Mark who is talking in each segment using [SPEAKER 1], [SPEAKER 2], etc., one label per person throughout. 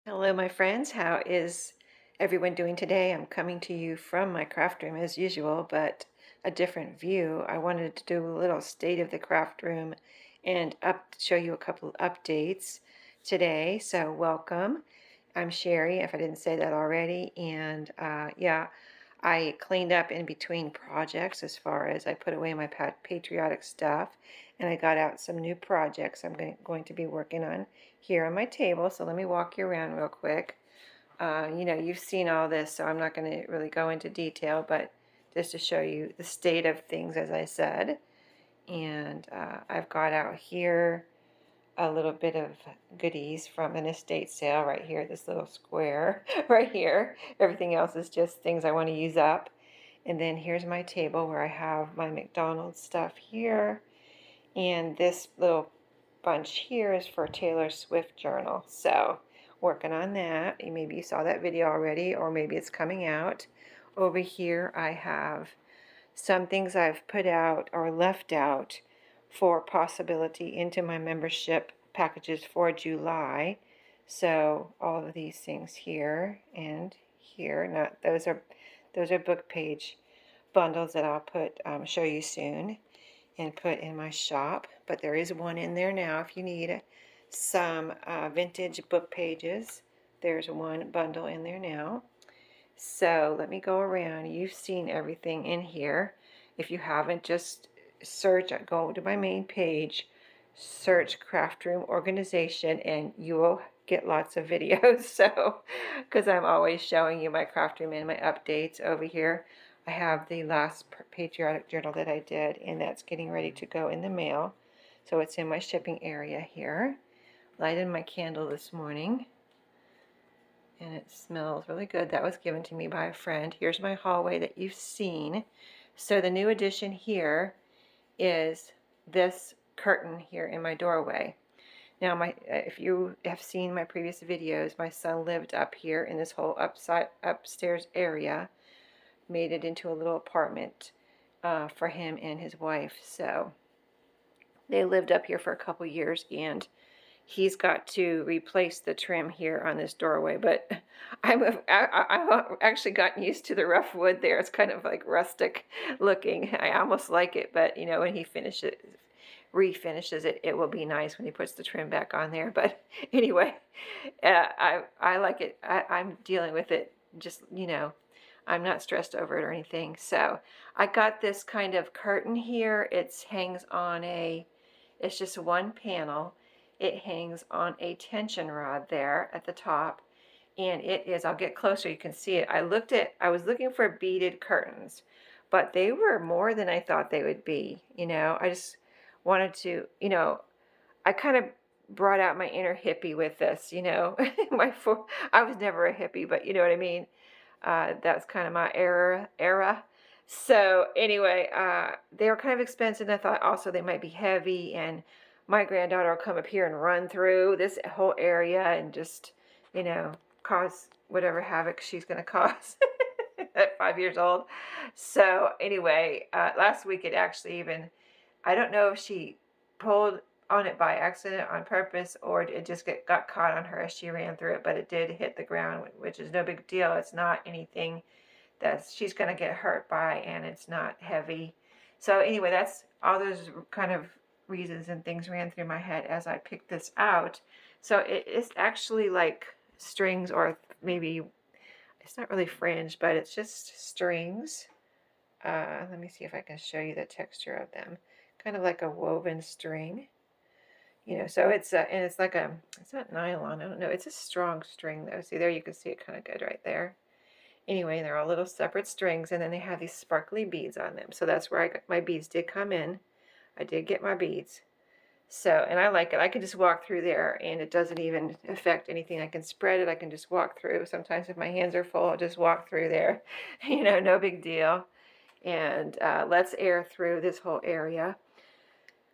[SPEAKER 1] Hello, my friends. How is everyone doing today? I'm coming to you from my craft room as usual, but a different view. I wanted to do a little state of the craft room and show you a couple of updates today. So welcome. I'm Sherry, if I didn't say that already. And yeah, I cleaned up in between projects as far as I put away my patriotic stuff and I got out some new projects I'm going to be working on here on my table. So let me walk you around real quick. You've seen all this, so I'm not going to really go into detail, but just to show you the state of things, as I said. And I've got out here a little bit of goodies from an estate sale right here, this little square right here. Everything else is just things I want to use up. And then here's my table where I have my McDonald's stuff here. And this little bunch here is for Taylor Swift journal. So working on that. Maybe you saw that video already, or maybe it's coming out. Over here I have some things I've put out or left out for possibility into my membership packages for July. So all of these things here and here, not those are book page bundles that I'll put show you soon and put in my shop. But there is one in there now if you need some vintage book pages. There's one bundle in there now. So let me go around. You've seen everything in here. If you haven't, just search, go to my main page, search craft room organization, and you will get lots of videos. So, because I'm always showing you my craft room and my updates over here. I have the last patriotic journal that I did, and that's getting ready to go in the mail. So it's in my shipping area here. Lighted my candle this morning and it smells really good. That was given to me by a friend. Here's my hallway that you've seen. So the new addition here is this curtain here in my doorway. Now, if you have seen my previous videos, my son lived up here in this whole upstairs area, made it into a little apartment for him and his wife. So they lived up here for a couple years, and he's got to replace the trim here on this doorway, but I've actually gotten used to the rough wood there. It's kind of like rustic looking. I almost like it, but when he refinishes it, it will be nice when he puts the trim back on there. But anyway, I like it. I'm dealing with it. Just I'm not stressed over it or anything. So I got this kind of curtain here. It hangs on it's just one panel. It hangs on a tension rod there at the top, and it is, I'll get closer, you can see it. I was looking for beaded curtains, but they were more than I thought they would be. I just wanted to, I kind of brought out my inner hippie with this, I was never a hippie, but you know what I mean? That's kind of my era. So anyway, they were kind of expensive. And I thought also they might be heavy, and my granddaughter will come up here and run through this whole area and just, cause whatever havoc she's going to cause at 5 years old. So anyway, last week it actually I don't know if she pulled on it by accident on purpose, or it just got caught on her as she ran through it, but it did hit the ground, which is no big deal. It's not anything that she's going to get hurt by, and it's not heavy. So anyway, that's all those kind of reasons and things ran through my head as I picked this out. So it's actually like strings, or maybe it's not really fringe, but it's just strings. Let me see if I can show you the texture of them. Kind of like a woven string. So it's and it's not nylon. I don't know. It's a strong string though. See there, you can see it kind of good right there. Anyway, they're all little separate strings, and then they have these sparkly beads on them. So that's where my beads did come in. I did get my beads. So, and I like it. I can just walk through there, and it doesn't even affect anything. I can spread it. I can just walk through. Sometimes if my hands are full, I'll just walk through there. No big deal. And let's air through this whole area,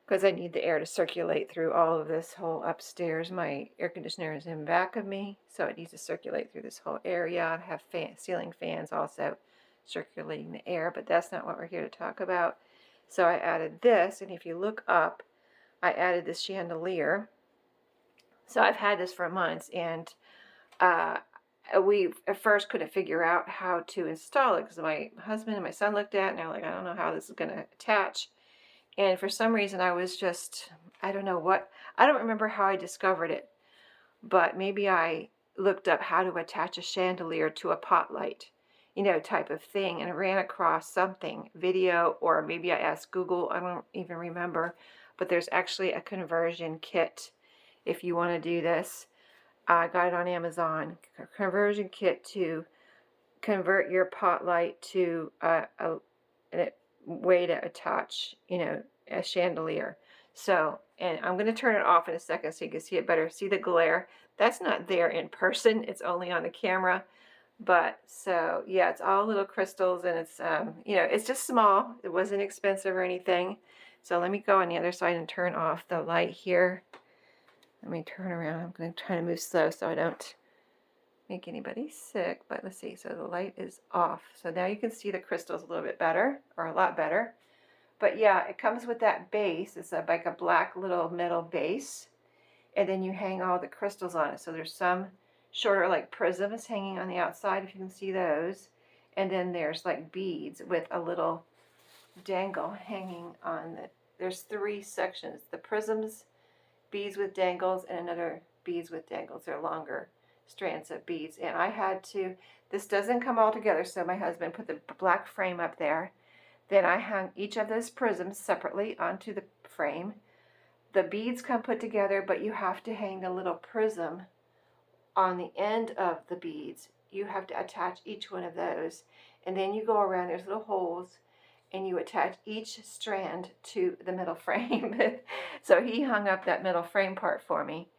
[SPEAKER 1] because I need the air to circulate through all of this whole upstairs. My air conditioner is in back of me, so it needs to circulate through this whole area. I have ceiling fans also circulating the air, but that's not what we're here to talk about. So I added this, and if you look up, I added this chandelier. So I've had this for months, and uh, we at first couldn't figure out how to install it because my husband and my son looked at it and they're like, I don't know how this is going to attach. And for some reason I was just, I don't know what, I don't remember how I discovered it, but maybe I looked up how to attach a chandelier to a pot light, you know, type of thing, and ran across something, video, or maybe I asked Google, I don't even remember, but there's actually a conversion kit if you want to do this. I got it on Amazon, conversion kit to convert your pot light to a way to attach, you know, a chandelier. So, and I'm going to turn it off in a second so you can see it better. See the glare? That's not there in person. It's only on the camera. But so, yeah, it's all little crystals and it's, you know, it's just small. It wasn't expensive or anything. So let me go on the other side and turn off the light here. Let me turn around. I'm going to try to move slow so I don't make anybody sick, but let's see. So the light is off. So now you can see the crystals a little bit better, or a lot better. But yeah, it comes with that base. It's like a black little metal base. And then you hang all the crystals on it. So there's some shorter like prisms hanging on the outside, if you can see those. And then there's like beads with a little dangle hanging on the, there's 3 sections. The prisms, beads with dangles, and another beads with dangles. They're longer strands of beads. And I had to, this doesn't come all together, so my husband put the black frame up there. Then I hung each of those prisms separately onto the frame. The beads come put together, but you have to hang the little prism on the end of the beads. You have to attach each one of those. And then you go around, there's little holes, and you attach each strand to the middle frame. So he hung up that middle frame part for me.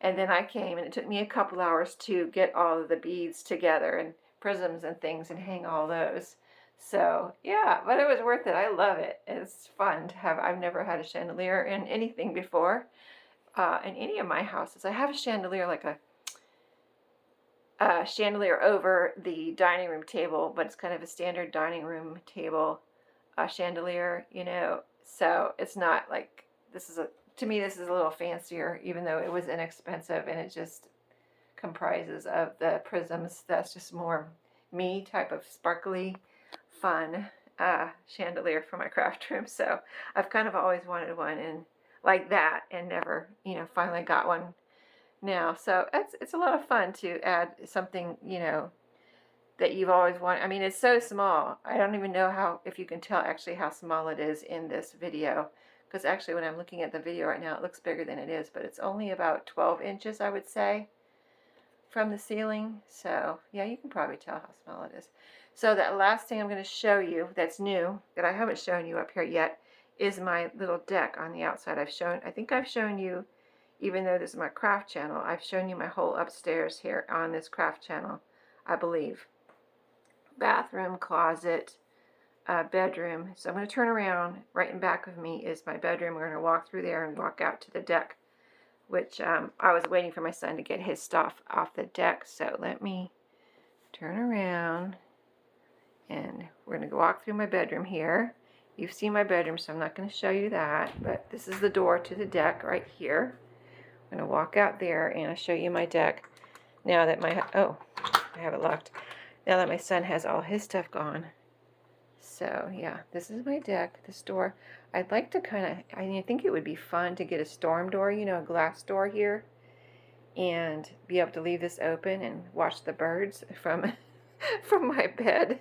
[SPEAKER 1] And then I came, and it took me a couple hours to get all of the beads together and prisms and things and hang all those. So yeah, but it was worth it. I love it. It's fun to have. I've never had a chandelier in anything before, in any of my houses. I have a chandelier, like a chandelier over the dining room table, but it's kind of a standard dining room table chandelier, you know. So it's not like, this is a, to me this is a little fancier, even though it was inexpensive, and it just comprises of the prisms. That's just more me type of sparkly fun chandelier for my craft room. So I've kind of always wanted one and like that, and never, you know, finally got one now. So it's a lot of fun to add something, you know, that you've always wanted. I mean, it's so small. I don't even know how, if you can tell actually how small it is in this video, because actually when I'm looking at the video right now, it looks bigger than it is, but it's only about 12 inches, I would say, from the ceiling. So yeah, you can probably tell how small it is. So that last thing I'm going to show you that's new, that I haven't shown you up here yet, is my little deck on the outside. I think I've shown you, even though this is my craft channel, I've shown you my whole upstairs here on this craft channel, I believe. Bathroom, closet, bedroom. So I'm going to turn around. Right in back of me is my bedroom. We're going to walk through there and walk out to the deck, which I was waiting for my son to get his stuff off the deck. So let me turn around, and we're going to walk through my bedroom here. You've seen my bedroom, so I'm not going to show you that, but this is the door to the deck right here. I'm going to walk out there and I'll show you my deck now that my, oh, I have it locked. Now that my son has all his stuff gone. So yeah, this is my deck, this door. I'd like to kind of, I think it would be fun to get a storm door, you know, a glass door here, and be able to leave this open and watch the birds from from my bed.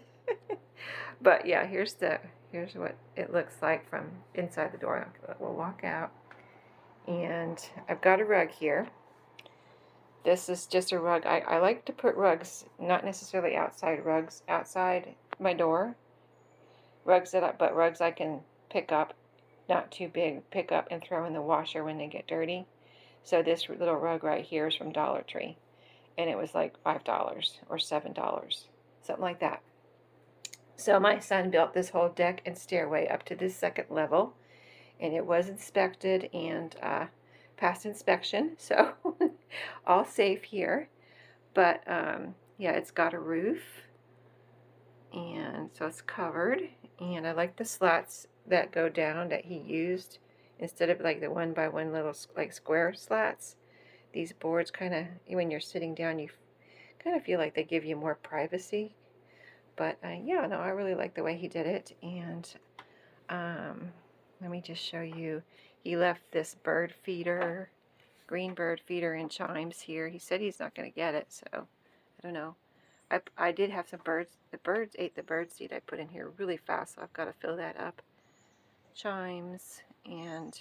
[SPEAKER 1] But yeah, here's what it looks like from inside the door. We'll walk out, and I've got a rug here. This is just a rug. I like to put rugs, not necessarily outside rugs, outside my door. Rugs I can pick up, not too big, pick up and throw in the washer when they get dirty. So this little rug right here is from Dollar Tree, and it was like $5 or $7, something like that. So my son built this whole deck and stairway up to this second level, and it was inspected and passed inspection, so all safe here. But yeah, it's got a roof, and so it's covered. And I like the slats that go down that he used instead of like the 1 by 1 little like square slats. These boards kind of, when you're sitting down, kind of feel like they give you more privacy. But yeah, no, I really like the way he did it. And let me just show you. He left this bird feeder, green bird feeder in chimes here. He said he's not going to get it, so I don't know. I did have some birds. The birds ate the bird seed I put in here really fast, so I've got to fill that up. Chimes, and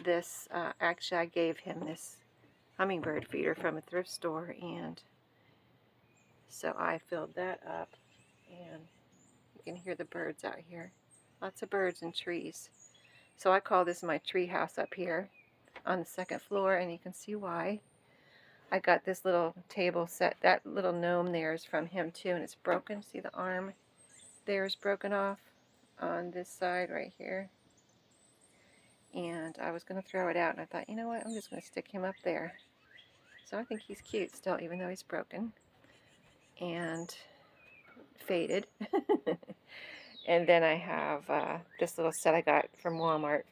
[SPEAKER 1] this, actually I gave him this hummingbird feeder from a thrift store, and so I filled that up, and you can hear the birds out here. Lots of birds and trees. So I call this my tree house up here on the second floor, and you can see why. I got this little table set. That little gnome there is from him too, and it's broken. See the arm there is broken off on this side right here. And I was going to throw it out, and I thought, you know what, I'm just going to stick him up there. So I think he's cute still, even though he's broken and faded. And then I have this little set I got from Walmart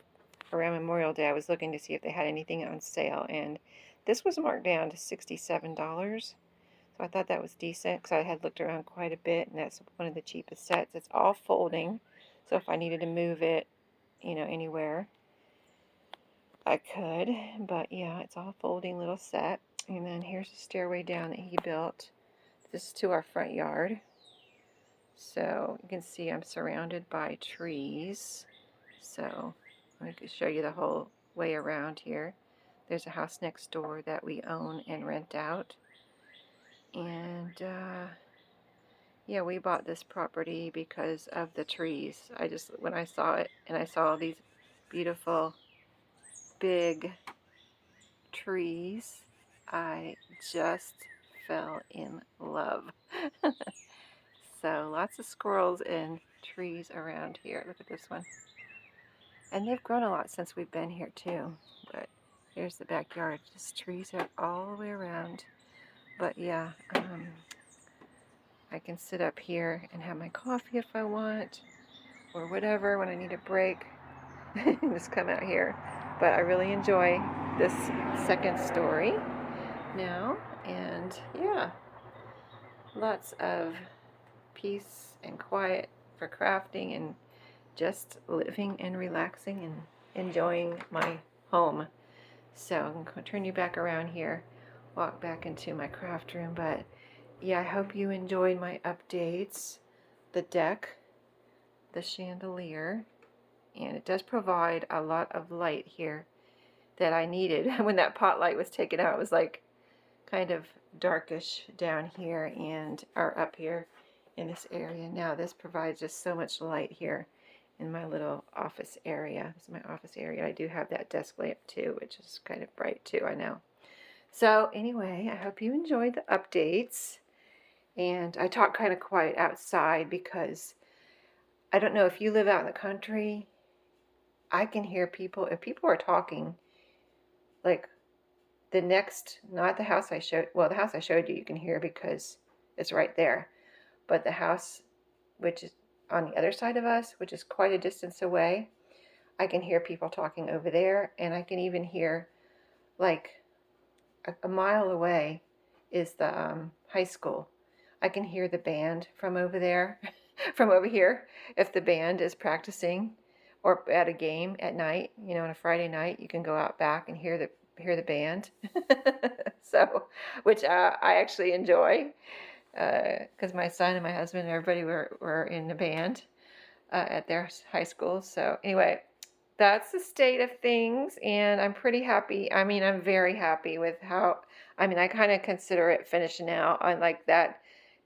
[SPEAKER 1] around Memorial Day. I was looking to see if they had anything on sale, and this was marked down to $67. So I thought that was decent because I had looked around quite a bit, and that's one of the cheapest sets. It's all folding, so if I needed to move it, you know, anywhere, I could. But yeah, it's all folding little set. And then here's the stairway down that he built. This is to our front yard. So you can see I'm surrounded by trees. So I can show you the whole way around here. There's a house next door that we own and rent out. And yeah, we bought this property because of the trees. When I saw it and I saw these beautiful big trees, I just fell in love. So lots of squirrels and trees around here. Look at this one. And they've grown a lot since we've been here too. But here's the backyard. Just trees are all the way around. But yeah, I can sit up here and have my coffee if I want, or whatever when I need a break. Just come out here. But I really enjoy this second story now. And yeah, lots of peace and quiet for crafting and just living and relaxing and enjoying my home. So I'm going to turn you back around here, walk back into my craft room. But yeah, I hope you enjoyed my updates. The deck, the chandelier, and it does provide a lot of light here that I needed. When that pot light was taken out, it was like kind of darkish down here or up here in this area. Now this provides just so much light here in my little office area. This is my office area. I do have that desk lamp too, which is kind of bright too, I know. So anyway, I hope you enjoyed the updates. And I talk kind of quiet outside because I don't know if you live out in the country. I can hear people, if people are talking, like not the house I showed, well, the house I showed you, you can hear because it's right there. But the house, which is on the other side of us, which is quite a distance away, I can hear people talking over there. And I can even hear, like, a mile away is the high school. I can hear the band from over there, from over here, if the band is practicing or at a game at night, you know, on a Friday night, you can go out back and hear the band. So, which I actually enjoy, because my son and my husband and everybody were in the band at their high school. So anyway, that's the state of things, and I'm pretty happy. I mean, I'm very happy with how, I mean, I kind of consider it finished now. I like that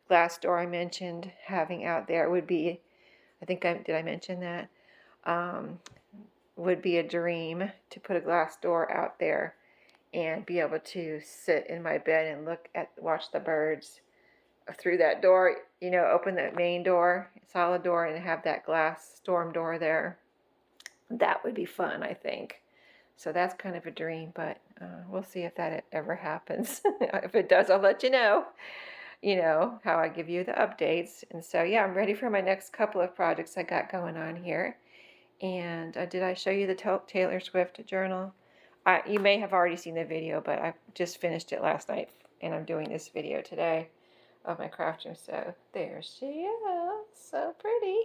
[SPEAKER 1] glass door I mentioned having out there would be, did I mention that? Would be a dream to put a glass door out there and be able to sit in my bed and watch the birds through that door, you know, open that main door, solid door, and have that glass storm door there. That would be fun, I think. So that's kind of a dream, but we'll see if that ever happens. If it does, I'll let you know, how I give you the updates. And so, yeah, I'm ready for my next couple of projects I got going on here. And did I show you the Taylor Swift journal? You may have already seen the video, but I just finished it last night and I'm doing this video today of my craft room. So there she is, so pretty.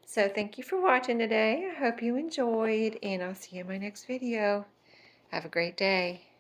[SPEAKER 1] So thank you for watching today. I hope you enjoyed, and I'll see you in my next video. Have a great day.